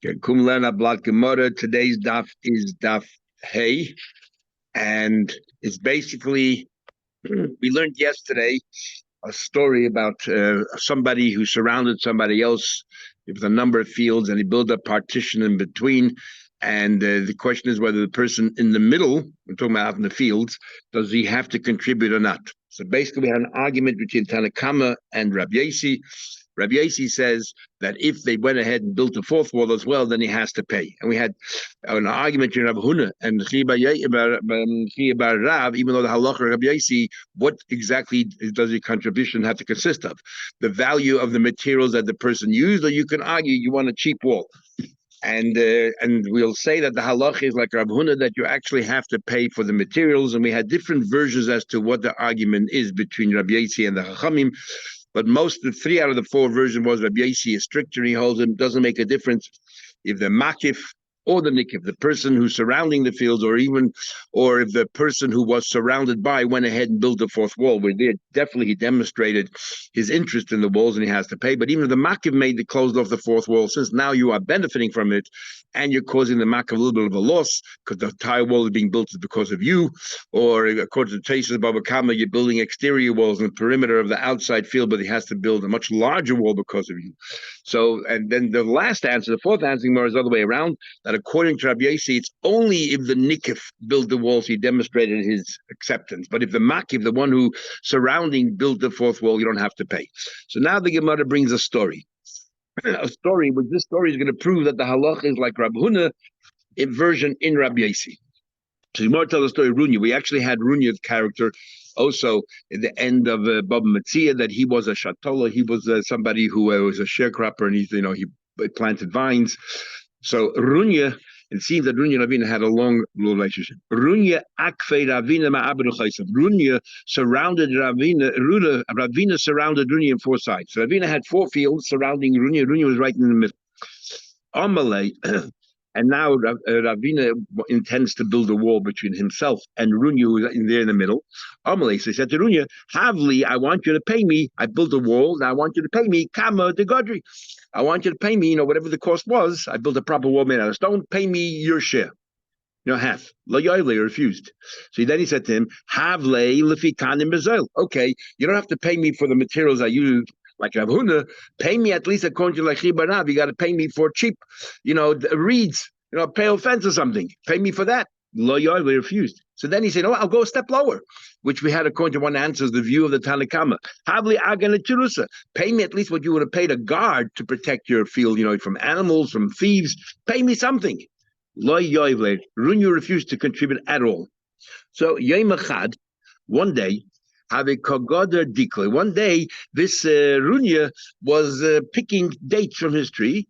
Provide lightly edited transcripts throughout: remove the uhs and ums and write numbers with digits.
Okay, Kumlana Block Gemara. Today's daf is daf Hey, and it's basically we learned yesterday a story about somebody who surrounded somebody else with a number of fields, and he built a partition in between. And the question is whether the person in the middle, we're talking about out in the fields, does he have to contribute or not? So basically, we had an argument between Tanakama and Rabbi Yasi. Rabbi Yasi says that if they went ahead and built a fourth wall as well, then he has to pay. And we had an argument between Rabbi Huna and Chiya Bar Rav, even though the halacha of Rabbi Yasi, what exactly does the contribution have to consist of? The value of the materials that the person used, or you can argue you want a cheap wall. And we'll say that the halach is like Rav Huna, that you actually have to pay for the materials. And we had different versions as to what the argument is between Rabbi Yasi and the Chachamim. But most of the 3 out of the 4 versions was Rabbi Yasi is stricter. He holds it doesn't make a difference if the makif or the nikif, the person who's surrounding the fields, or if the person who was surrounded by went ahead and built the fourth wall, where there definitely he demonstrated his interest in the walls and he has to pay. But even if the makif made the closed off the fourth wall, since now you are benefiting from it and you're causing the makif a little bit of a loss because the entire wall is being built because of you, or according to Teshuvah Bava Kama, you're building exterior walls in the perimeter of the outside field, but he has to build a much larger wall because of you. So, and then the last answer, the fourth answer more is the other way around, that according to Rabbi Yasi, it's only if the nikif built the walls he demonstrated his acceptance. But if the makif, the one who surrounding, built the fourth wall, you don't have to pay. So now the Gemara brings a story. A story, but this story is going to prove that the halach is like Rabbi Huna version in Rabbi Yasi. So the Gemara tells the story of Runya. We actually had Runya's character also at the end of Bava Metzia, that he was a shatola. He was somebody who was a sharecropper, and he planted vines. So Runya, it seems that Runya and Ravina had a long relationship. Runya akfe Ravina ma'abru chaysav. Runya surrounded Ravina. Ravina surrounded Runya on 4 sides. So Ravina had 4 fields surrounding Runya. Runya was right in the middle. Amalei. And now Ravina intends to build a wall between himself and Runya, who is in there in the middle. Amalei, so he said to Runya, Havli, I want you to pay me. I built a wall. Now I want you to pay me. Kama de Godri. I want you to pay me, whatever the cost was. I built a proper wall made out of stone. Pay me your share. Half. Lo Yoile refused. So then he said to him, Havle lefikanim bezel. Okay, you don't have to pay me for the materials I used, like Rav Huna. Pay me at least according to like Chibarav. You got to pay me for cheap, reeds, pale fence or something. Pay me for that. Lo Yoile refused. So then he said, I'll go a step lower, which we had according to one answer is the view of the Tanakama. Havli agana chirusa. Pay me at least what you would have paid a guard to protect your field, from animals, from thieves. Pay me something. Lo Yoile. Runyu refused to contribute at all. So Yom Echad, one day, have a kogoder dikle. One day, this Runya was picking dates from his tree,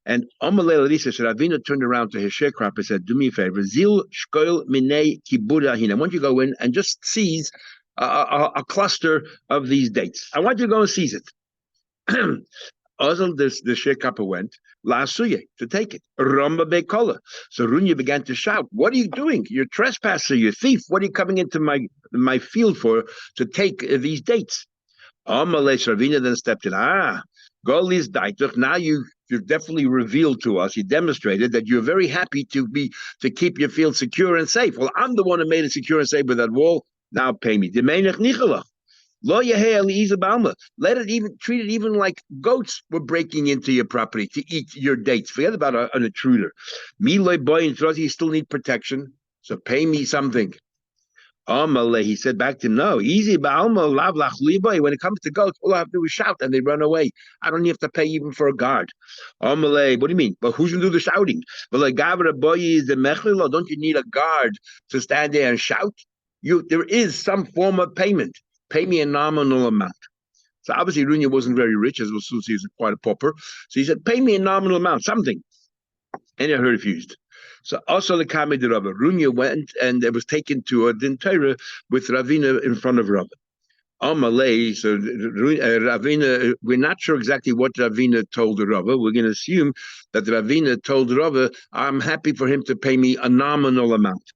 and Amalei Lisa Ravina turned around to his sharecropper and said, "Do me a favor, zil shkoil minei kibura hina. I want you to go in and just seize a cluster of these dates. I want you to go and seize it." Ozil, the sharecropper went lasuye to take it. Ramba bekola. So Runya began to shout, "What are you doing? You're a trespasser. You're a thief. What are you coming into my field for to take these dates?" Amalei Ravina then stepped in. Golis daituch. Now you've definitely revealed to us, you demonstrated that you're very happy to keep your field secure and safe. Well, I'm the one who made it secure and safe with that wall. Now pay me. Let it even treat it even like goats were breaking into your property to eat your dates. Forget about an intruder. You still need protection, so pay me something. Amalei, he said back to him, no, easy. When it comes to goats, all I have to do is shout and they run away. I don't have to pay even for a guard. Amalei, what do you mean? But who's going to do the shouting? Well, don't you need a guard to stand there and shout? There is some form of payment. Pay me a nominal amount. So obviously Runya wasn't very rich, as we'll soon see, he was quite a pauper. So he said, pay me a nominal amount, something. And he refused. So also the Kame de Rabba. Runya went and it was taken to a Din Torah with Ravina in front of Rabba. Amalei, so Ravina, we're not sure exactly what Ravina told the Rabba. We're going to assume that Ravina told Rabba, I'm happy for him to pay me a nominal amount.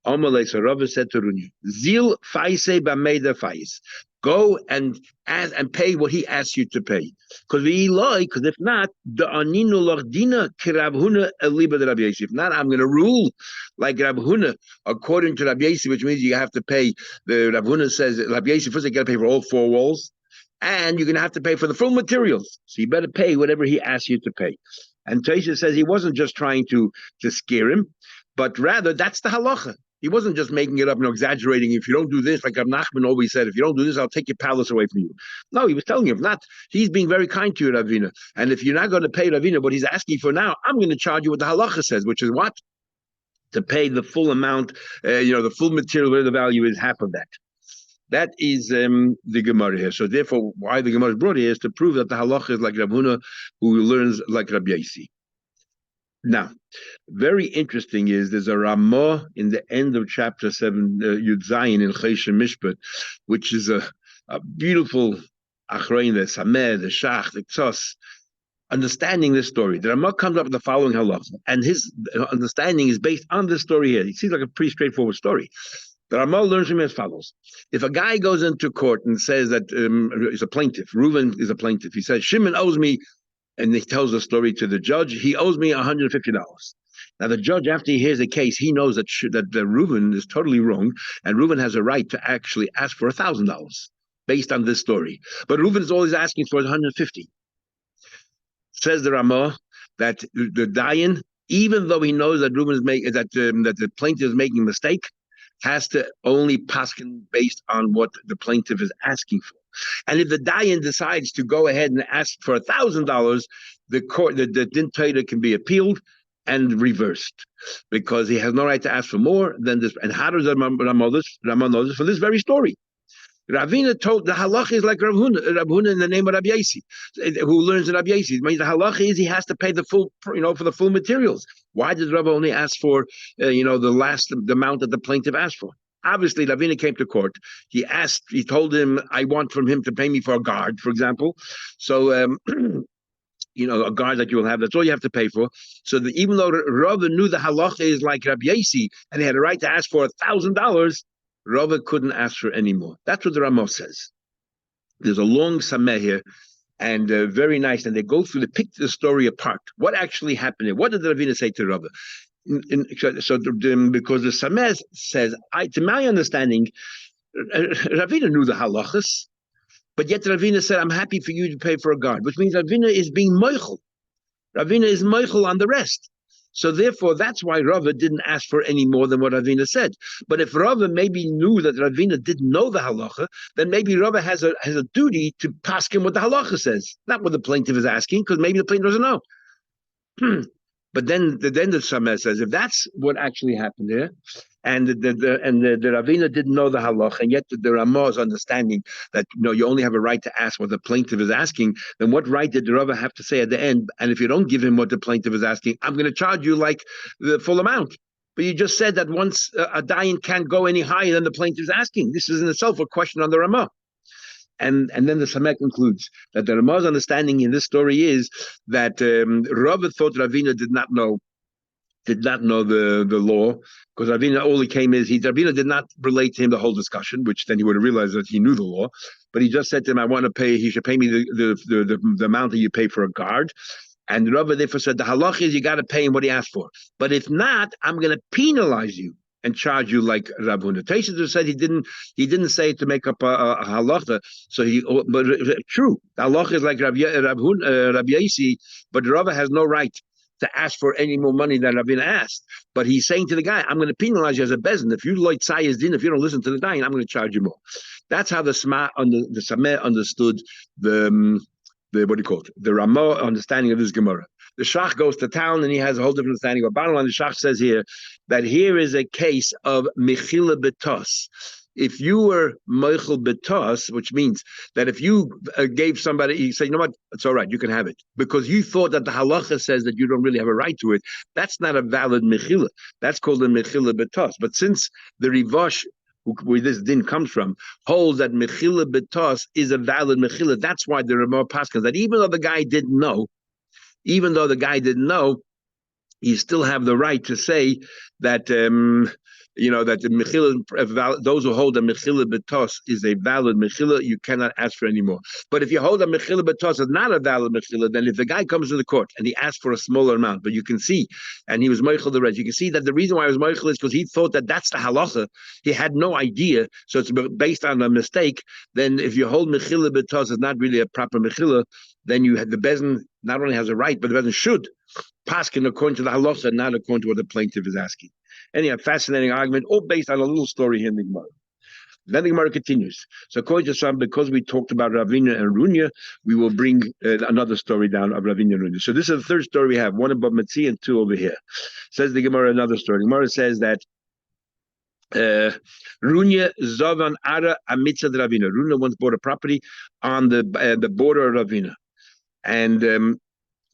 Amalei, so Rava said to Runya, Zil faise b'meida fais. Go and ask and pay what he asks you to pay. Because if not, the aninu lachdina kirabhuna eliba de Rabbi Yossi. If not, I'm going to rule like Rabbi Huna according to Rabbi Yossi, which means you have to pay. The Rabbi Huna says Rabbi Yossi first you got to pay for all four walls, and you're going to have to pay for the full materials. So you better pay whatever he asks you to pay. And Taisha says he wasn't just trying to scare him, but rather that's the halacha. He wasn't just making it up and exaggerating. If you don't do this, like Rab Nachman always said, if you don't do this, I'll take your palace away from you. No, he was telling you, if not, he's being very kind to you, Ravina. And if you're not going to pay Ravina what he's asking for now, I'm going to charge you what the halacha says, which is what? To pay the full amount, the full material, where the value is half of that. That is the Gemara here. So therefore, why the Gemara is brought here is to prove that the halacha is like Rab Huna, who learns like Rabbi Yossi. Now, very interesting is there's a Ramah in the end of chapter 7, Yud Zayin in Cheshem Mishpat, which is a beautiful achrein, the Sameh, the Shach, the Tzos, understanding this story. The Ramah comes up with the following halacha, and his understanding is based on this story here. It seems like a pretty straightforward story. The Ramah learns from him as follows. If a guy goes into court and says that he's a plaintiff, Reuven is a plaintiff, he says, Shimon owes me, and he tells the story to the judge, he owes me $150. Now the judge, after he hears the case, he knows that Reuven is totally wrong, and Reuven has a right to actually ask for $1,000 based on this story. But Reuven is always asking for $150. Says the Ramah that the Dayan, even though he knows that Reuven is that the plaintiff is making a mistake, has to only paskin based on what the plaintiff is asking for. And if the Dayan decides to go ahead and ask for $1,000, the court, the din Torah can be appealed and reversed, because he has no right to ask for more than this. And how does Ramah know this? For this very story. Ravina told the halacha is like Rav Huna in the name of Rabbi Yossi, who learns in Rabbi Yossi. It means the halacha is he has to pay the full, for the full materials. Why did Rav only ask for, the amount that the plaintiff asked for? Obviously, Ravina came to court. He told him, I want from him to pay me for a guard, for example. So, a guard that you will have, that's all you have to pay for. So that even though Rav knew the halacha is like Rabbi Yossi, and he had a right to ask for $1,000, Rava couldn't ask for any more. That's what the Ramah says. There's a long sameh here, and very nice. And they go through, pick the story apart. What actually happened here? What did the Ravina say to Rava? Because the sameh says, to my understanding, Ravina knew the halachas, but yet Ravina said, I'm happy for you to pay for a guard, which means Ravina is being moichel. Ravina is moichel on the rest. So therefore, that's why Rava didn't ask for any more than what Ravina said. But if Rava maybe knew that Ravina didn't know the halacha, then maybe Rava has a duty to paskin what the halacha says, not what the plaintiff is asking, because maybe the plaintiff doesn't know. But then the Sameh says, if that's what actually happened here, and the Ravina didn't know the halach, and yet the Ramah's understanding that you only have a right to ask what the plaintiff is asking, then what right did the Rava have to say at the end? And if you don't give him what the plaintiff is asking, I'm going to charge you like the full amount. But you just said that once a dayan can't go any higher than the plaintiff is asking. This is in itself a question on the Ramah. And then the Sameh concludes that the Ramah's understanding in this story is that Rava thought Ravina did not know the law, because Ravina, all he came is, Ravina did not relate to him the whole discussion, which then he would have realized that he knew the law, but he just said to him, I want to pay, he should pay me the amount that you pay for a guard. And Rava therefore said, the halach is you got to pay him what he asked for. But if not, I'm going to penalize you and charge you like Rav Huna. Taisha said he didn't say it to make up a halacha. So but true, the halacha is like Rav Yossi, but Rava has no right to ask for any more money than Ravina asked. But he's saying to the guy, I'm going to penalize you as a bezin. If you like tzayis din, if you don't listen to the dayan, I'm going to charge you more. That's how the Sameh understood the what do you call it? The Ramah understanding of this Gemara. The Shach goes to town and he has a whole different understanding. But bottom line, the Shach says here that here is a case of mechila betos. If you were meichel betos, which means that if you gave somebody, you say, you know what, it's all right, you can have it, because you thought that the halacha says that you don't really have a right to it, that's not a valid mechila. That's called a mechila betos. But since the Rivash, where this din comes from, holds that mechila betos is a valid mechila, that's why there are more paskins, that even though the guy didn't know, you still have the right to say that that the mechila, those who hold a mechila betos is a valid mechila, you cannot ask for anymore. But if you hold a mechila betos is not a valid mechila, then if the guy comes to the court and he asks for a smaller amount, but you can see, and he was meichel the rest, you can see that the reason why he was meichel is because he thought that that's the halacha. He had no idea, so it's based on a mistake. Then if you hold mechila betos is not really a proper mechila, then you have the bezin not only has a right, but the bezin should paskin according to the halacha, not according to what the plaintiff is asking. Anyhow, fascinating argument, all based on a little story here in the Gemara. Then the Gemara continues. So, according to some, because we talked about Ravina and Runya, we will bring another story down of Ravina and Runya. So, this is the third story we have, one above Metzi and two over here. Says the Gemara another story. The Gemara says that Runya Zovan Ara Amitza Ravina. Runya once bought a property on the border of Ravina. And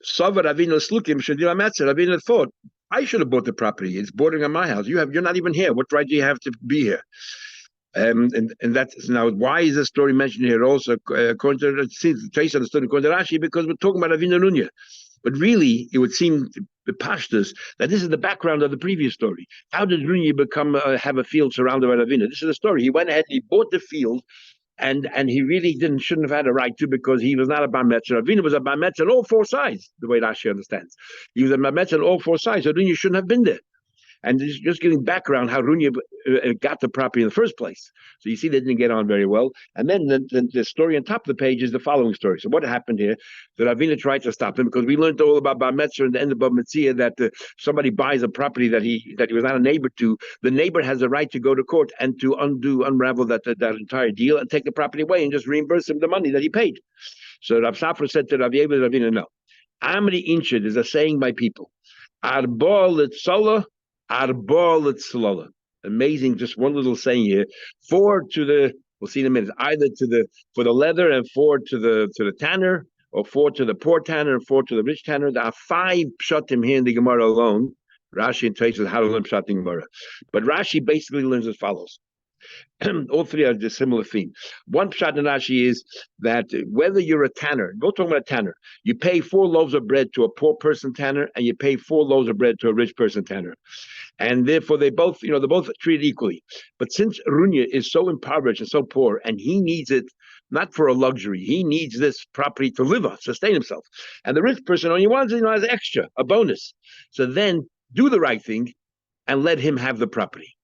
Sava Ravina Slukim Shadim Amatza. Ravina thought, I should have bought the property. It's bordering on my house. You're not even here. What right do you have to be here? And that's now why is the story mentioned here also? According to Trace understood according to Rashi, because we're talking about Avina Nunya. But really, it would seem the pashtus that this is the background of the previous story. How did Runya become have a field surrounded by Avina? This is the story. He went ahead and he bought the field. And he really shouldn't have had a right to, because he was not a bar metzger. Avina was a bar metzger on all four sides, the way Rashi understands. He was a bar metzger on all four sides, so Runya shouldn't have been there. And just giving background how Runya got the property in the first place. So you see they didn't get on very well. And then the story on top of the page is the following story. So what happened here, that Ravina tried to stop him, because we learned all about Bar Metzger and the end of Bar Metzia, that somebody buys a property that he was not a neighbor to. The neighbor has a right to go to court and to unravel that entire deal and take the property away and just reimburse him the money that he paid. So Rav Safra said to Rav Yehuda, Ravina, no. Amri Inchid is a saying by people. Arba Litzola, Arba Litzlola. Amazing, just one little saying here. 4 to the, we'll see in a minute, either for the leather and 4 to the tanner, or 4 to the poor tanner and 4 to the rich tanner. There are 5 pshatim here in the Gemara alone. Rashi and traces how to learn pshat in Gemara. But Rashi basically learns as follows. All three are the similar theme. One pshat in Rashi is that whether you're a tanner, go talk about a tanner, you pay 4 loaves of bread to a poor person tanner, and you pay 4 loaves of bread to a rich person tanner. And therefore they're both treated equally. But since Runya is so impoverished and so poor, and he needs it not for a luxury, he needs this property to live on, sustain himself. And the rich person only wants it as extra, a bonus. So then do the right thing and let him have the property.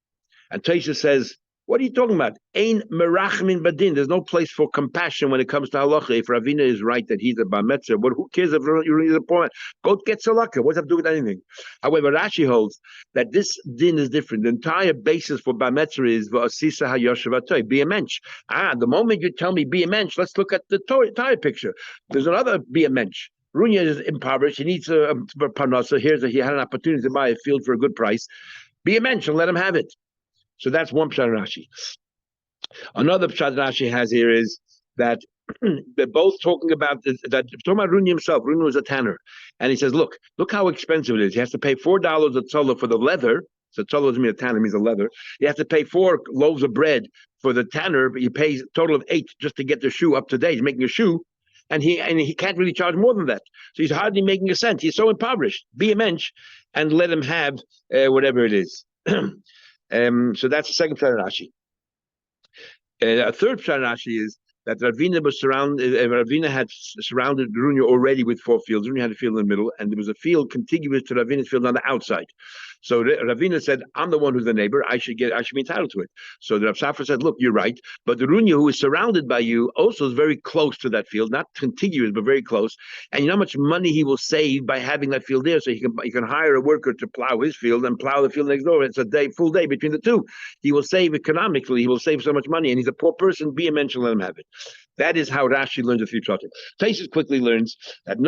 And Taisha says, what are you talking about? Ein merachmin badin. There's no place for compassion when it comes to halacha. If Ravina is right that he's a bar metzger, but who cares if you're a poor man? Go get tzedakah. What's that to do with anything? However, Rashi holds that this din is different. The entire basis for bar metzger is v'asisa hayoshavatoi, be a mensch. The moment you tell me be a mensch, let's look at the entire picture. There's another be a mensch. Runya is impoverished. He needs a parnasa. He had an opportunity to buy a field for a good price. Be a mensch and let him have it. So that's one pshat Rashi. Another pshat Rashi has here is that they're both talking about Runya himself. Runya was a tanner, and he says, "Look how expensive it is. He has to pay $4 a tzola for the leather. So tzola doesn't mean a tanner; means a leather. He has to pay 4 loaves of bread for the tanner, but he pays a total of 8 just to get the shoe up to date. He's making a shoe, and he can't really charge more than that. So he's hardly making a cent. He's so impoverished. Be a mensch and let him have whatever it is." So that's the second pshat Rashi. A third pshat Rashi is that Ravina had surrounded Runya already with 4 fields. Runya had a field in the middle, and there was a field contiguous to Ravina's field on the outside. So Ravina said, "I'm the one who's the neighbor. I should be entitled to it." So the Rav Safra said, "Look, you're right, but the Runya who is surrounded by you also is very close to that field, not contiguous, but very close. And you know how much money he will save by having that field there. So he can hire a worker to plow his field and plow the field next door. It's a full day between the two. He will save economically. He will save so much money, and he's a poor person. Be a mensch, let him have it." That is how Rashi learns the 3 pshatim. Taisus quickly learns that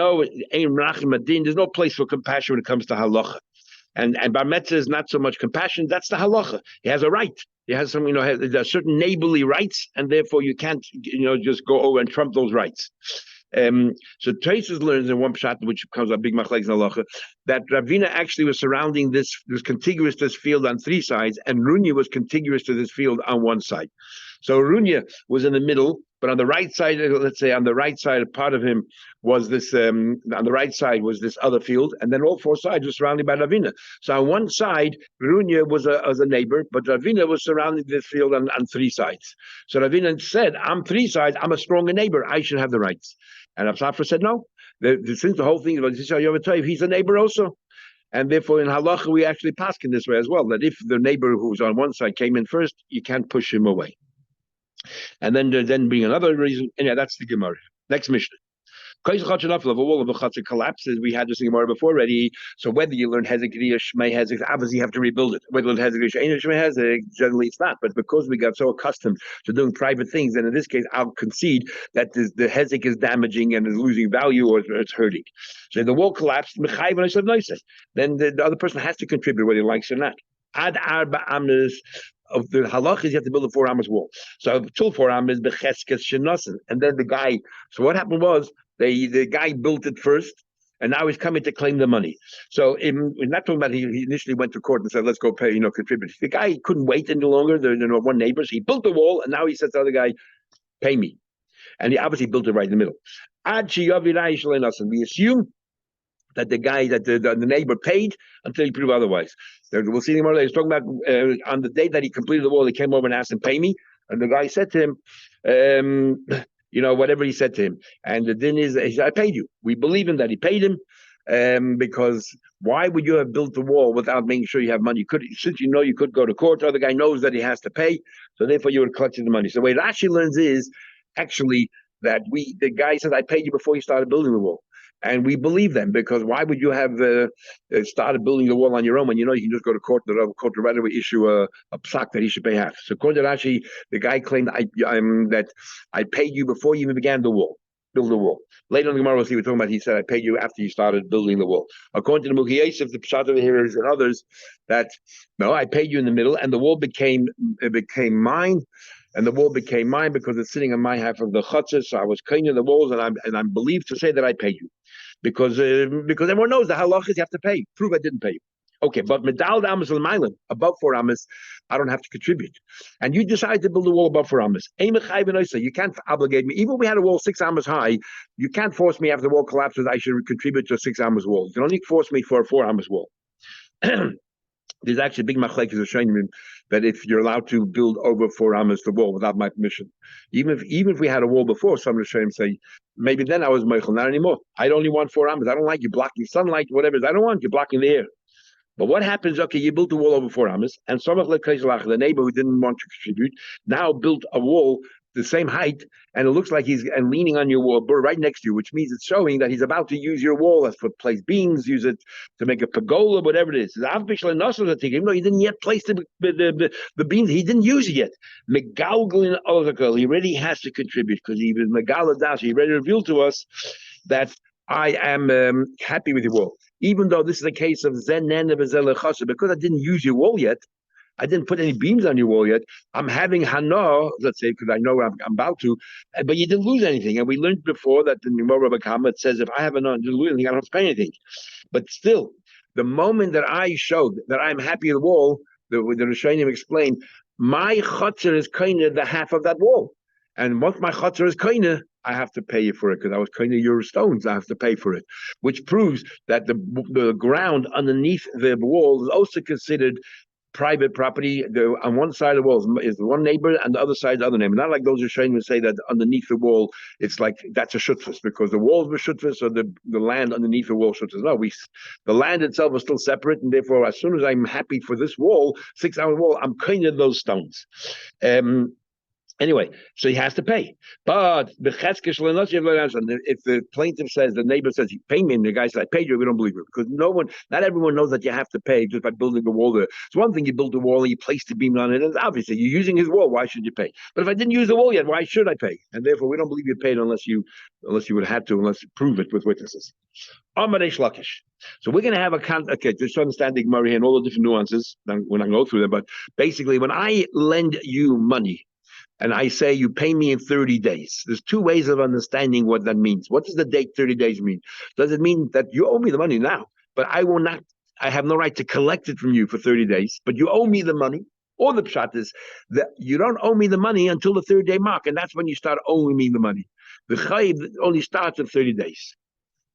there's no place for compassion when it comes to halacha. And bar metzger is not so much compassion, that's the halacha. He has a right. He has some, has certain neighborly rights, and therefore you can't, just go over and trump those rights. So Taisus learns in one pshat, which becomes a big machlekes in halacha, that Ravina actually was surrounding this, was contiguous to this field on 3 sides, and Runya was contiguous to this field on 1 side. So Runya was in the middle, But on the right side, let's say on the right side, a part of him was this. On the right side was this other field, and then all four sides were surrounded by Ravina. So on one side, Runya was a neighbor, but Ravina was surrounding this field on three sides. So Ravina said, "I'm three sides. I'm a stronger neighbor. I should have the rights." And Absafra said, "No. Since the whole thing was he's a neighbor also." And therefore, in halacha, we actually pass in this way as well, that if the neighbor who's on one side came in first, you can't push him away. And then being another reason, and yeah, that's the Gemara. Next Mishnah. If a wall of a chutzner collapses, we had this in Gemara before already. So whether you learn Hezek or Shmei Hezek, obviously you have to rebuild it. Whether you learn Hezek or Shmei Hezek, generally it's not. But because we got so accustomed to doing private things, and in this case, I'll concede that the Hezek is damaging and is losing value or it's hurting. So if the wall collapsed, then the other person has to contribute whether he likes it or not. Ad arba amas of the halach is you have to build a 4 amas wall. So till 4 amas becheskes shenosen, and then the guy. So what happened was the guy built it first, and now he's coming to claim the money. So we're not talking about he initially went to court and said, "Let's go pay, contribute." The guy couldn't wait any longer. One neighbor, so he built the wall, and now he says to the other guy, "Pay me," and he obviously built it right in the middle. And we assume that the neighbor paid until he proved otherwise. We'll see more later. He's talking about on the day that he completed the wall, he came over and asked him, "Pay me," and the guy said to him, whatever he said to him. And the din is, he said, "I paid you." We believe him that he paid him, because why would you have built the wall without making sure you have money? Since you could go to court, the other guy knows that he has to pay, so therefore you would collect the money. So the way Rashi learns is actually that the guy says, "I paid you before you started building the wall." And we believe them, because why would you have started building the wall on your own when you can just go to court, the court right away issue a psak that he should pay half. So according to Rashi, the guy claimed that I paid you before you even began build the wall. Later in the Gemara, we'll see we're talking about, he said, "I paid you after you started building the wall." According to the Muki Yosef, the pshat over here is and others, that no, I paid you in the middle, and the wall became mine. And the wall became mine because it's sitting on my half of the chutzah. So I was cleaning the walls, and I'm believed to say that I paid you, because everyone knows the halach is you have to pay. Prove I didn't pay you. Okay, but medal amas l'maylim, above 4 amas, I don't have to contribute. And you decide to build a wall above 4 amas. You can't obligate me. Even if we had a wall 6 amas high, you can't force me after the wall collapses, I should contribute to a 6 amas wall. You can only force me for a 4 amas wall. There's actually a big machlekes of shaynim that if you're allowed to build over 4 amas the wall without my permission, even if we had a wall before, some of the shaynim say maybe then I was meichel, not anymore. I only want 4 amas. I don't like you blocking sunlight, whatever. I don't want you blocking the air. But what happens? Okay, you built a wall over 4 amas, and the neighbor who didn't want to contribute now built a wall the same height, and it looks like he's leaning on your wall right next to you, which means it's showing that he's about to use your wall as for place beams, use it to make a pergola, whatever it is. Even though he didn't yet place the beams, he didn't use it yet. He already has to contribute, because he was Megaladas, he already revealed to us that I am happy with your wall. Even though this is a case of Zenen because I didn't use your wall yet, I didn't put any beams on your wall yet. I'm having hana, let's say, because I know I'm about to, but you didn't lose anything. And we learned before that the Gemara Bakama says if I have hana, I didn't lose anything, I don't have to pay anything. But still, the moment that I showed that I'm happy with the wall, the Rishonim explained, my chutzner is kind of the half of that wall. And once my chutzner is kind of, I have to pay you for it, because I was kind of your stones. I have to pay for it, which proves that the ground underneath the wall is also considered private property. On one side of the wall is one neighbor, and the other side is the other neighbor. Not like those who would say that underneath the wall it's like that's a shutfus, because the walls were shutfus, or the land underneath the wall shutfus. No, the land itself is still separate, and therefore, as soon as I'm happy for this wall, 6 hour wall, I'm kind of those stones. Anyway, so he has to pay. But if the plaintiff says, the neighbor says, "You pay me," and the guy says, "I paid you," we don't believe it, because not everyone knows that you have to pay just by building a wall there. It's one thing you build a wall and you place the beam on it, and obviously you're using his wall. Why should you pay? But if I didn't use the wall yet, why should I pay? And therefore, we don't believe you paid unless you would have to, unless you prove it with witnesses. So we're going to have okay, just to understand the Gemara and all the different nuances. We're not going to go through them, but basically, when I lend you money, and I say you pay me in 30 days. There's 2 ways of understanding what that means. What does the date 30 days mean? Does it mean that you owe me the money now, but I have no right to collect it from you for 30 days, but you owe me the money? Or the pshat is that you don't owe me the money until the 3rd day mark, and that's when you start owing me the money. The chayiv only starts at 30 days.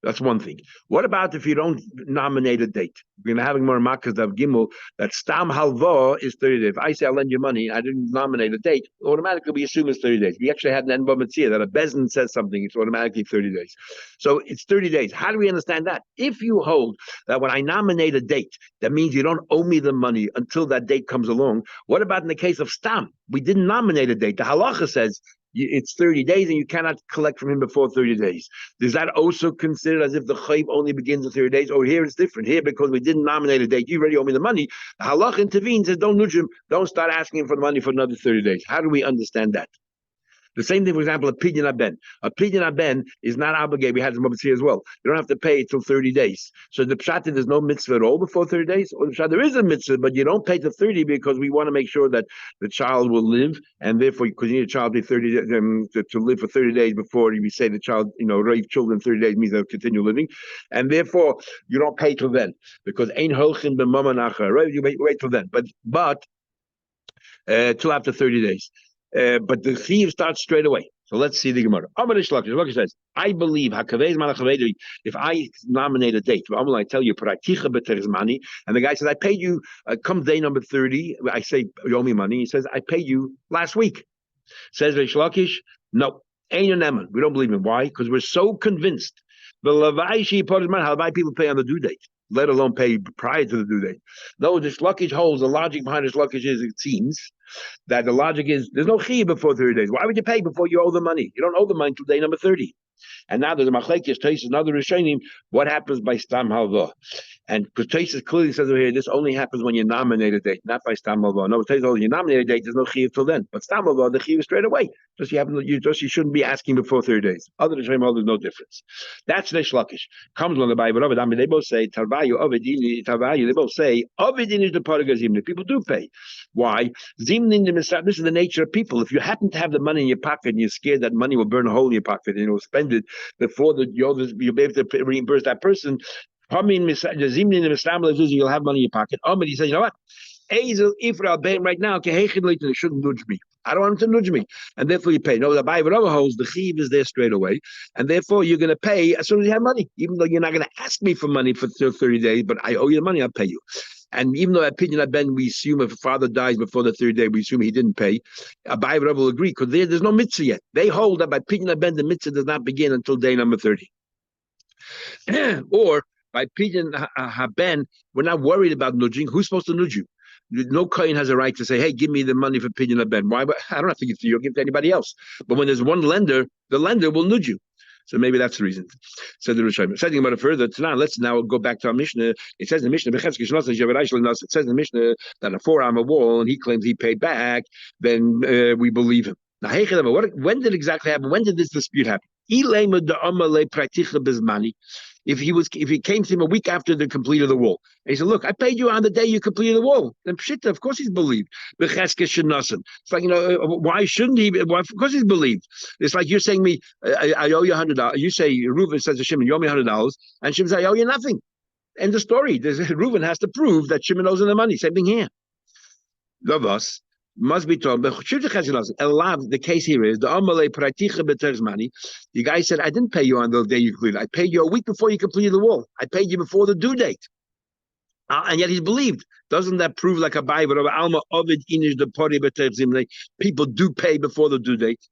That's one thing. What about if you don't nominate a date? We're going to have more makas of gimel that stam halva is 30 days. If I say I'll lend you money, I didn't nominate a date, automatically we assume it's 30 days. We actually had an enba mitzvah that a bezin says something, it's automatically 30 days. So it's 30 days. How do we understand that? If you hold that when I nominate a date, that means you don't owe me the money until that date comes along. What about in the case of stam? We didn't nominate a date. The halacha says it's 30 days and you cannot collect from him before 30 days. Does that also considered as if the chayv only begins at 30 days? Or here it's different. Here, because we didn't nominate a date, you already owe me the money. The halach intervenes, says don't nudge him, don't start asking him for the money for another 30 days. How do we understand that? The same thing, for example, a pidyon aben. A pidyon aben is not obligated. We had some mitzvah as well. You don't have to pay till 30 days. So the pshat, there's no mitzvah at all before 30 days. Or the pshat, there is a mitzvah, but you don't pay till 30 because we want to make sure that the child will live, and therefore, because you need a child to 30 to live for 30 days before we say the child, raise children 30 days means they'll continue living, and therefore you don't pay till then because ein holchin b'mamanacha. Right? You wait till then, but till after 30 days. But the chiyuv starts straight away. So let's see the Gemara. Amar Shlakish. Shlakish says, I believe if I nominate a date, I tell you, and the guy says, I paid you, come day number 30, I say, you owe me money. He says, I paid you last week. Says Shlakish, no, we don't believe him. Why? Because we're so convinced. How about people pay on the due date, let alone pay prior to the due date? No, the Shlakish holds, the logic behind the Shlakish is, it seems, that the logic is there's no chiyuv before 30 days. Why would you pay before you owe the money? You don't owe the money until day number 30. And now there's a machlekes, Taisus, another rishonim. What happens by stam halva? And because Taisus clearly says over here, this only happens when you nominate a date, not by stam halva. No, Taisus, you nominate a date, there's no chiyuv till then. But stam halva, the chiyuv is straight away. You shouldn't be asking before 30 days. Other than Shem, there's no difference. That's Reish Lakish. Comes on the Bible. They both say Tarvayu Ovidini. Tarvayu. They both say Ovidini is the paragazimni. People do pay. Why? Zimnin the This is the nature of people. If you happen to have the money in your pocket and you're scared that money will burn a hole in your pocket and you'll spend it before you'll be able to reimburse that person. You'll have money in your pocket. He says, you know what? Right now, they shouldn't nudge me. I don't want him to nudge me, and therefore you pay. No, the Bible holds the chiyuv is there straight away, and therefore you're going to pay as soon as you have money, even though you're not going to ask me for money for 30 days, but I owe you the money, I'll pay you. And even though opinion of Ben, we assume if a father dies before the 3rd day, we assume he didn't pay. Abai Rav will agree because there's no mitzvah yet. They hold that by opinion of Ben, the mitzvah does not begin until day number 30. Or by opinion haben, we're not worried about nudging. Who's supposed to nudge you? No kohen has a right to say, "Hey, give me the money for pidyon haben." Why? I don't have to give it to you. I'll give it to anybody else. But when there's one lender, the lender will nudge you. So maybe that's the reason. Said the Rishonim. Saying about it further, let's now go back to our Mishnah. It says in the Mishnah, it says in the Mishnah that a 4-armor wall, and he claims he paid back, then we believe him. Now, when did it exactly happen? When did this dispute happen? If he came to him a week after the completed the wall, and he said, "Look, I paid you on the day you completed the wall." Then pshita, of course he's believed. It's like, why shouldn't he? Why, of course he's believed. It's like you're saying me, I owe you $100. You say Reuven says to Shimon, "You owe me $100," and Shimon says, "I owe you nothing." End of story. Reuven has to prove that Shimon owes him the money. Same thing here. Love us. Must be told. The case here is the guy said, I didn't pay you on the day you completed. I paid you a week before you completed the wall. I paid you before the due date. And yet he's believed. Doesn't that prove like a Bible? People do pay before the due date.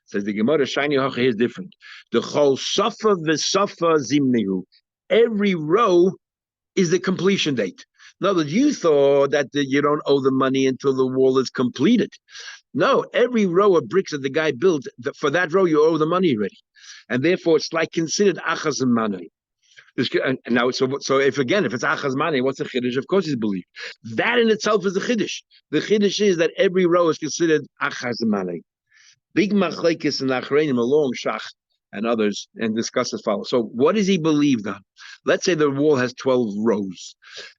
Says the Gemara, shiny hocha is different. The whole safa v'safa zimnihu. Every row is the completion date. In other words, you thought that you don't owe the money until the wall is completed. No, every row of bricks that the guy built, for that row you owe the money already. And therefore it's like considered achaz money. Now, so if it's achaz money, what's the chiddush? Of course he's believed. That in itself is the chiddush. The chiddush is that every row is considered achaz money. Big machlekes and achreinim along shach and others and discuss as follows. So what does he believe on? Let's say the wall has 12 rows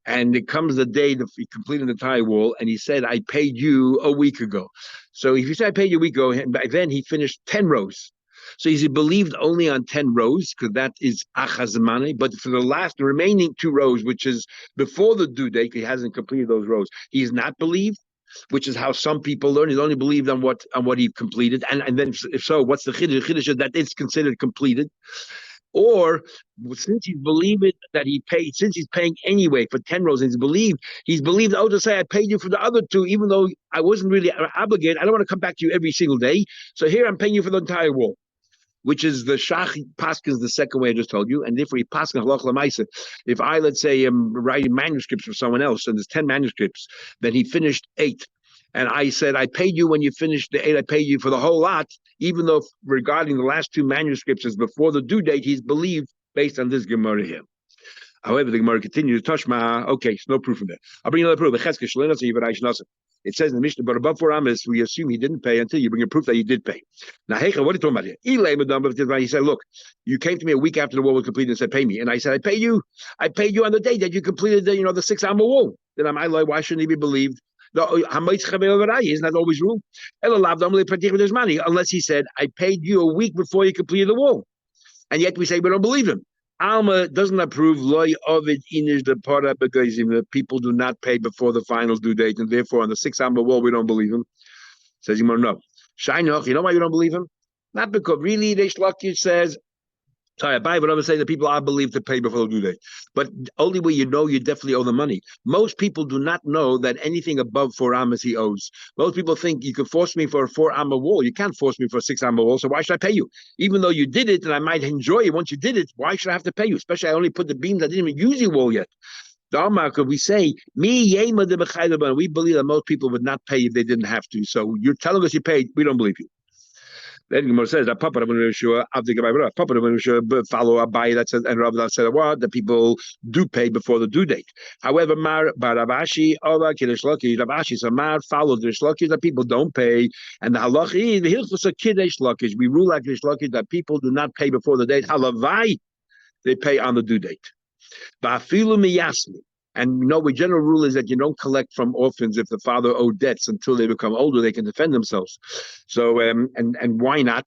and it comes the day that he completed the entire wall and he said, I paid you a week ago. So if you say I paid you a week ago, by then he finished 10 rows. So is he believed only on 10 rows because that is achazmane, but for the remaining 2 rows, which is before the due date, he hasn't completed those rows. He's not believed. which is how some people learn. He's only believed on what he completed, and then if so, what's the chiddush? Chiddush is that it's considered completed. Or since he's believed it that he paid, since he's paying anyway for 10 rows, and he's believed, oh, to say I paid you for the other two, even though I wasn't really obligated. I don't want to come back to you every single day. So here I'm paying you for the entire wall, which is the Shach Paskins, the second way I just told you. And if we Paskin Halach Lamaisa, if I, let's say, am writing manuscripts for someone else, and there's 10 manuscripts, then he finished 8. And I said, I paid you when you finished the 8, I paid you for the whole lot, even though regarding the last 2 manuscripts is before the due date, he's believed based on this Gemara here. However, the Gemara continues, Toshma, okay, so no proof of that. I'll bring another proof. It says in the Mishnah, but above 4 amas, we assume he didn't pay until you bring a proof that he did pay. Now, Hecha, what are you talking about here? He said, look, you came to me a week after the wall was completed and said, pay me. And I said, I pay you on the day that you completed the 6-amma wall. Then I'm like, why shouldn't he be believed? Isn't that always rule? Unless he said, I paid you a week before you completed the wall. And yet we say we don't believe him. Alma doesn't approve loy ovid inish the para because the people do not pay before the final due date, and therefore on the 6-amma wall we don't believe him. Says you no. Shainoch, you know why you don't believe him? Not because really Reish Lakish says, sorry, but I would say that people are believed to pay before the due date. But only way you know you definitely owe the money. Most people do not know that anything above 4 amas he owes. Most people think you could force me for a 4-amma wall. You can't force me for a 6-amma wall, so why should I pay you? Even though you did it, and I might enjoy it once you did it, why should I have to pay you? Especially I only put the beams, I didn't even use your wall yet. Could we say, we believe that most people would not pay if they didn't have to. So you're telling us you paid, we don't believe you. Then Gemara says that Papa follow Abai that says, and Rav that said what the people do pay before the due date. However, Mar Baravashi Ova Kiddush Lakish Ravashi Samar follows the Lakish that people don't pay, and the halachi the hilchos of Kiddush Lakish we rule like Kiddush Lakish that people do not pay before the date. Halavai they pay on the due date. Ba'afilu miyasmi. And we general rule is that you don't collect from orphans if the father owed debts until they become older, they can defend themselves. So, and why not?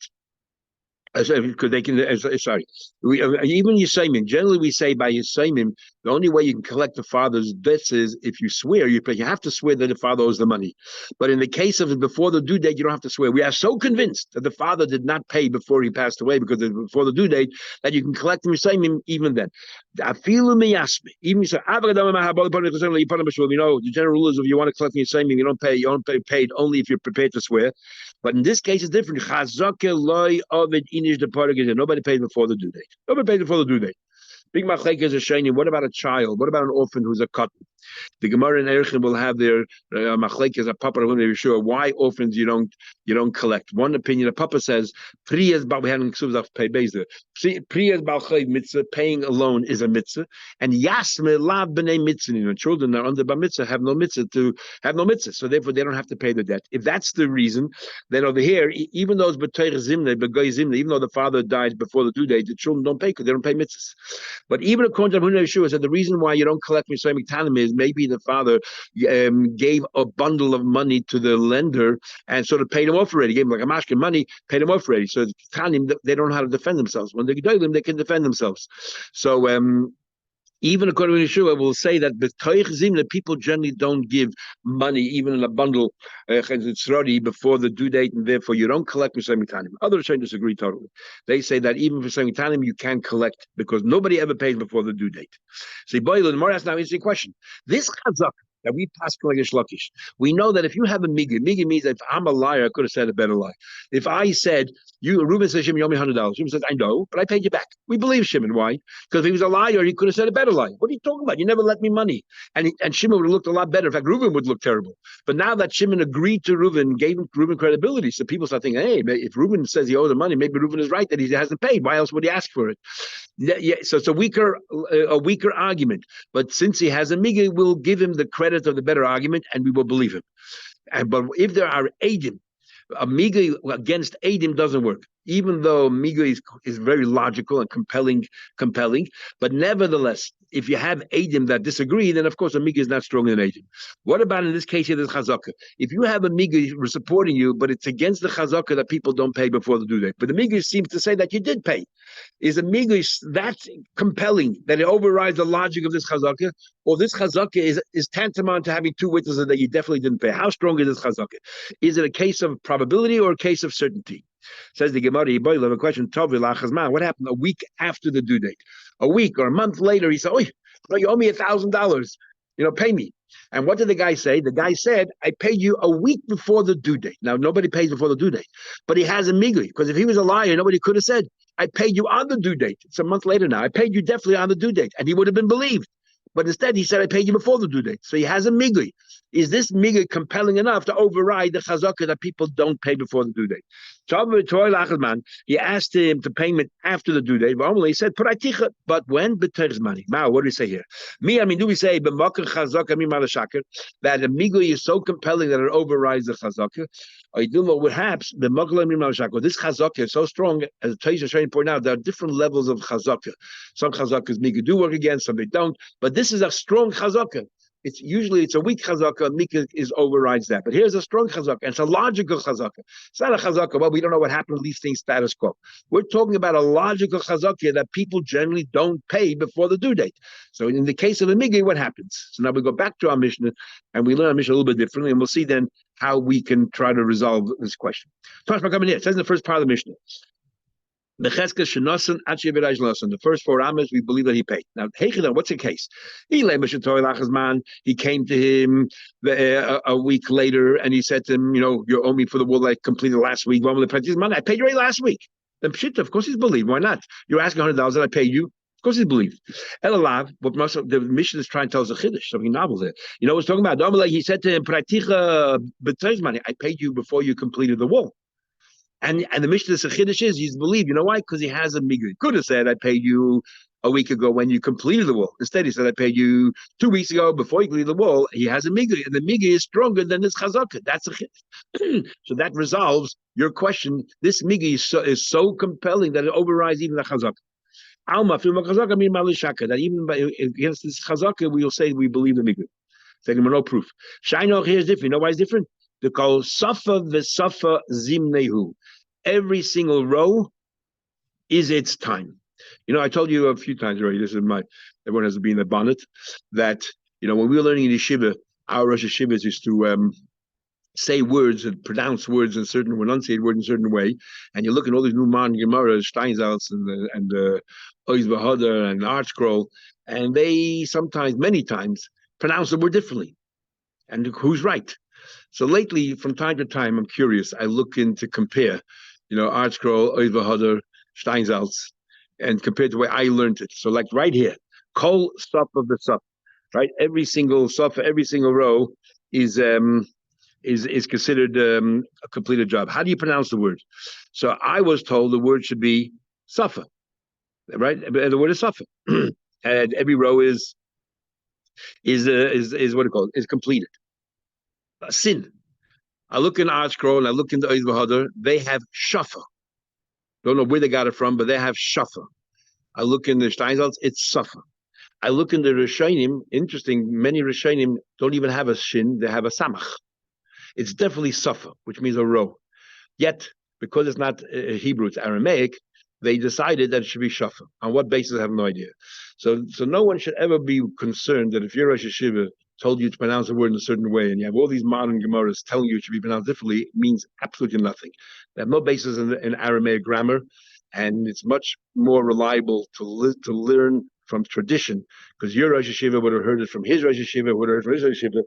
Because they can, sorry, even Yisayim, generally we say by Yisayim, the only way you can collect the father's debts is if you swear, you have to swear that the father owes the money. But in the case of before the due date, you don't have to swear. We are so convinced that the father did not pay before he passed away because it was before the due date that you can collect from Yisayim even then. Even you say, the general rule is if you want to collect from Yisayim, you don't pay paid only if you're prepared to swear. But in this case, it's different. Nobody paid before the due date. Nobody paid before the due date. Big machlek is a shiny. What about a child? What about an orphan who's a cut? The Gemara and Erechim will have their machlek is a papa. We're sure why orphans you don't collect. One opinion, a papa says priyas we had pay bezda. Priyas balchayv mitzvah paying alone is a mitzvah, and yasme lav b'nei mitzvah. Children that are under bar mitzvah have no mitzvah, so therefore they don't have to pay the debt. If that's the reason, then over here, even though it's b'toich zimne, b'goy zimne, even though the father dies before the due date, the children don't pay because they don't pay mitzvahs. But even according to Yeshua said the reason why you don't collect Misayim Tanim is maybe the father gave a bundle of money to the lender and sort of paid him off already. Gave him like a mashkin money, paid him off already. So Tanim they don't know how to defend themselves. When they do them, they can defend themselves. So even according to Yeshua, will say that the people generally don't give money, even in a bundle, before the due date, and therefore you don't collect for Semitanim. Others disagree totally. They say that even for Semitanim, you can collect because nobody ever pays before the due date. So, Boyle, the more that's now an interesting question. This chazak that we pass like a shlukish, we know that if you have a migi means that if I'm a liar, I could have said a better lie. If I said, Reuben says, Shimon, you owe me $100. Shimon says, I know, but I paid you back. We believe Shimon. Why? Because if he was a liar, he could have said a better lie. What are you talking about? You never lent me money. And Shimon would have looked a lot better. In fact, Reuben would look terrible. But now that Shimon agreed to Reuben, gave Reuben credibility, so people start thinking, hey, if Reuben says he owes the money, maybe Reuben is right that he hasn't paid. Why else would he ask for it? Yeah, so it's a weaker argument. But since he has a migi, we'll give him the credit of the better argument, and we will believe him. But if there are edim, a migi against edim doesn't work. even though Miga is very logical and compelling, but nevertheless, if you have Adim that disagree, then of course a Miga is not stronger than Adim. What about in this case here, this Chazaka? If you have a Miga supporting you, but it's against the Chazaka that people don't pay before the due date, but the Miga seems to say that you did pay. Is a Miga that compelling that it overrides the logic of this Chazaka, or this Chazaka is tantamount to having two witnesses that you definitely didn't pay? How strong is this Chazaka? Is it a case of probability or a case of certainty? Says the Gemara, a question, what happened a week after the due date? A week or a month later, he said, oh, you owe me $1,000, pay me. And what did the guy say? The guy said, I paid you a week before the due date. Now, nobody pays before the due date, but he has a migli, because if he was a liar, nobody could have said, I paid you on the due date. It's a month later now. I paid you definitely on the due date, and he would have been believed. But instead, he said, I paid you before the due date. So he has a migli. Is this migli compelling enough to override the chazakah that people don't pay before the due date? He asked him to payment after the due date. He said, but when? Money. Now, what do we say here? Do we say that the migli is so compelling that it overrides the chazakah? Perhaps the this chazakah is so strong, as the Taish is trying to point out, there are different levels of chazakah. Some chazakas migli do work against, some they don't. But this is a strong chazakah. It's a weak chazakah. Mika overrides that. But here's a strong chazakah, and it's a logical chazakah. It's not a chazakah. Well, we don't know what happened. Leave things status quo. We're talking about a logical chazakah that people generally don't pay before the due date. So in the case of a migi, what happens? So now we go back to our Mishnah, and we learn our Mishnah a little bit differently, and we'll see then how we can try to resolve this question. Tashma coming here. It says in the first part of the Mishnah, the first 4 amas, we believe that he paid. Now, what's the case? He came to him a week later, and he said to him, you owe me for the wool I completed last week. I paid you already last week. Then Pshita, of course he's believed. Why not? You're asking $100 that I pay you. Of course he's believed. Elalav, what the mission is trying to tell us a chiddush, something novel there. You know what he's talking about? He said to him, I paid you before you completed the wall. And the Mishnah Chiddush is he's believed. You know why? Because he has a migri. He could have said, I paid you a week ago when you completed the wall. Instead, he said, I paid you 2 weeks ago before you completed the wall. He has a migri, and the migri is stronger than this chazakah. That's a chiddush. So that resolves your question. This migri is so compelling that it overrides even the chazakah. Alma, that even against this chazakah, we will say we believe the migri. Saying no proof. Shaino here is different. You know why it's different? They call safa v'safa zimnehu. Every single row is its time. I told you a few times already, everyone has to be in the bonnet, that, when we were learning in yeshiva, our Rosh Yeshivas used to say words and pronounce words in certain, enunciate words in a certain way, and you look at all these new modern Gemaras, Steinsaltz and Oiz Bahadur and Art Scroll, and they sometimes, many times, pronounce the word differently. And who's right? So lately, from time to time, I'm curious. I look in to compare, Art Scroll, Oiz Bahadur, Steinsaltz, and compared to the way I learned it. So like right here, Kol Suf of the Suf, right? Every single Suf, every single row is considered a completed job. How do you pronounce the word? So I was told the word should be Safa, right? The word is Safa. And every row is what it called, is completed. Sin. I look in Art Scroll and I look into Oiz Bahadur, they have Shafa. Don't know where they got it from, but they have Shafa. I look in the Steinsaltz, it's Safa. I look in the Rishonim, interesting, many Rishonim don't even have a Shin, they have a Samach. It's definitely Safa, which means a row. Yet, because it's not Hebrew, it's Aramaic, they decided that it should be Shafa. On what basis, I have no idea. So no one should ever be concerned that if you're Rosh Yeshiva, told you to pronounce a word in a certain way, and you have all these modern Gemaras telling you it should be pronounced differently, it means absolutely nothing. They have no basis in Aramaic grammar, and it's much more reliable to learn from tradition, because your Rosh Yeshiva would have heard it from his Rosh Yeshiva, would have heard from his Rosh Yeshiva,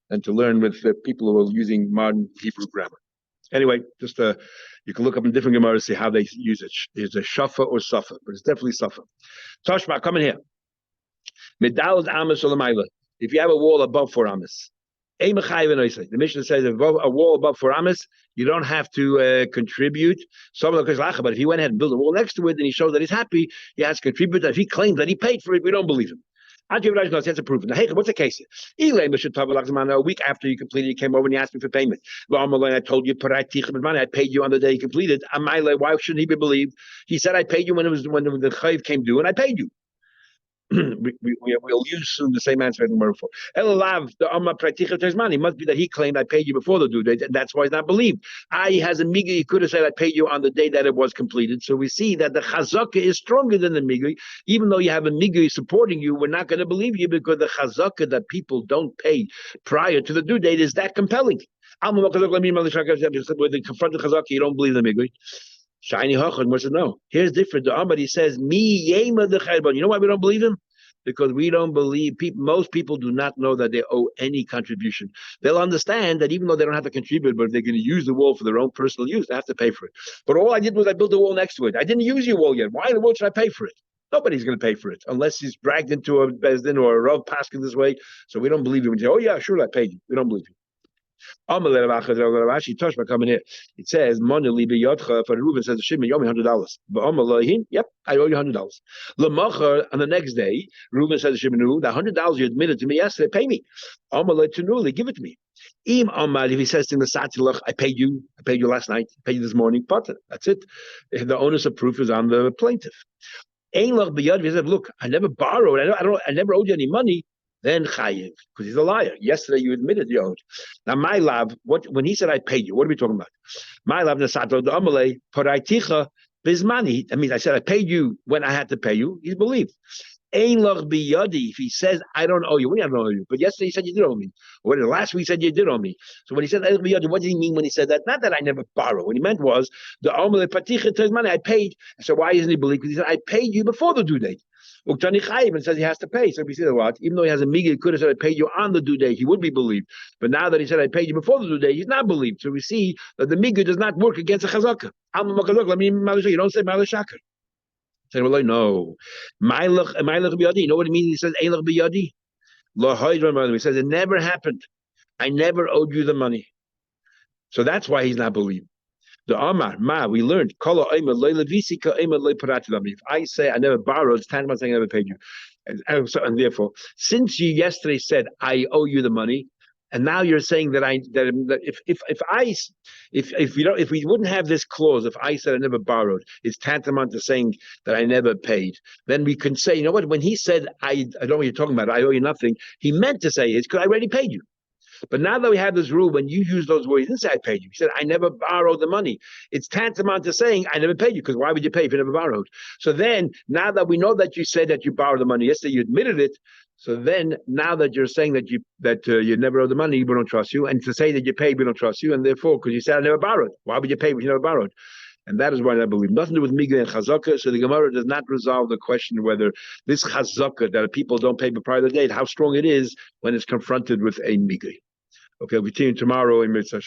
and to learn with people who are using modern Hebrew grammar. Anyway, just you can look up in different Gemaras, see how they use it. Is it Shafa or Safa? But it's definitely Safa. Toshma, come in here. Medalad Amos Olamayla. If you have a wall above 4 amas, the Mishnah says a wall above 4 amas, you don't have to contribute. But if he went ahead and built a wall next to it and he shows that he's happy, he has to contribute. If he claims that he paid for it, we don't believe him. That's a proof. Now, hey, what's the case? A week after you completed, you came over and you asked me for payment. I told you, I paid you on the day you completed. Why shouldn't he be believed? He said, I paid you when the chayiv came due, and I paid you. We'll use soon the same answer in the for. It must be that he claimed I paid you before the due date, and that's why he's not believed. He has a miga. He could have said I paid you on the day that it was completed. So we see that the chazaka is stronger than the miga. Even though you have a miga supporting you, we're not going to believe you because the chazaka that people don't pay prior to the due date is that compelling. When they confront the chazaka, you don't believe the miga. Shiny Hachad must know. Here's different. The Ahmad, he says, "Me yema the chayban." You know why we don't believe him? Because we don't believe people. Most people do not know that they owe any contribution. They'll understand that even though they don't have to contribute, but if they're going to use the wall for their own personal use, they have to pay for it. But all I did was I built a wall next to it. I didn't use your wall yet. Why in the world should I pay for it? Nobody's going to pay for it unless he's dragged into a bezdin or a rav paskin this way. So we don't believe him. We say, "Oh yeah, sure, I paid you." We don't believe you. Coming here. It says, Moneli biyotcha for Reuben says Shimon, you owe me $100. But Amalehin, yep, I owe you $100. Lamacher, on the next day, Reuben says to Shimon, the $100 you admitted to me yesterday, pay me. Amalei Tanuli, give it to me. Im Amal, if he says to the Satilach, I paid you last night, I paid you this morning, but that's it. The onus of proof is on the plaintiff. Ein lach biyad, he said, look, I never borrowed, I never owed you any money. Then chayiv, because he's a liar. Yesterday you admitted you owed. Now my love, when he said I paid you, what are we talking about? My love nasato the amale paraiticha bizmani. That means I said I paid you when I had to pay you. He's believed. Ein lach biyadi. If he says I don't owe you, we don't owe you. But yesterday he said you did owe me. Or last week he said you did owe me. So when he said ein biyadi, what did he mean when he said that? Not that I never borrowed. What he meant was the amale paticha tells money I paid. So why isn't he believed? Because he said I paid you before the due date. Uktani Chayiv and says he has to pay. So we see what? Even though he has a miga, he could have said I paid you on the due date. He would be believed. But now that he said I paid you before the due date, he's not believed. So we see that the miga does not work against a chazaka. You don't say malashaka. Say well, no. Biyadi. You know what it means? He says Eilach biyadi. He says it never happened. I never owed you the money. So that's why he's not believed. The Amar, we learned. If I say I never borrowed, it's tantamount saying I never paid you. And therefore, since you yesterday said I owe you the money, and now you're saying that if we wouldn't have this clause, if I said I never borrowed, it's tantamount to saying that I never paid. Then we can say, you know what? When he said I don't know what you're talking about, I owe you nothing, he meant to say it's because I already paid you. But now that we have this rule, when you use those words, he didn't say I paid you. He said, I never borrowed the money. It's tantamount to saying, I never paid you, because why would you pay if you never borrowed? So then, now that we know that you said that you borrowed the money, yesterday you admitted it, so then, now that you're saying that you never owed the money, we don't trust you, and to say that you paid, we don't trust you, and therefore, because you said I never borrowed, why would you pay if you never borrowed? And that is why I believe. Nothing to do with miga and chazaka. So the Gemara does not resolve the question whether this chazaka, that people don't pay prior to the date, how strong it is when it's confronted with a miga. Okay, we'll continue tomorrow in Mitzvah.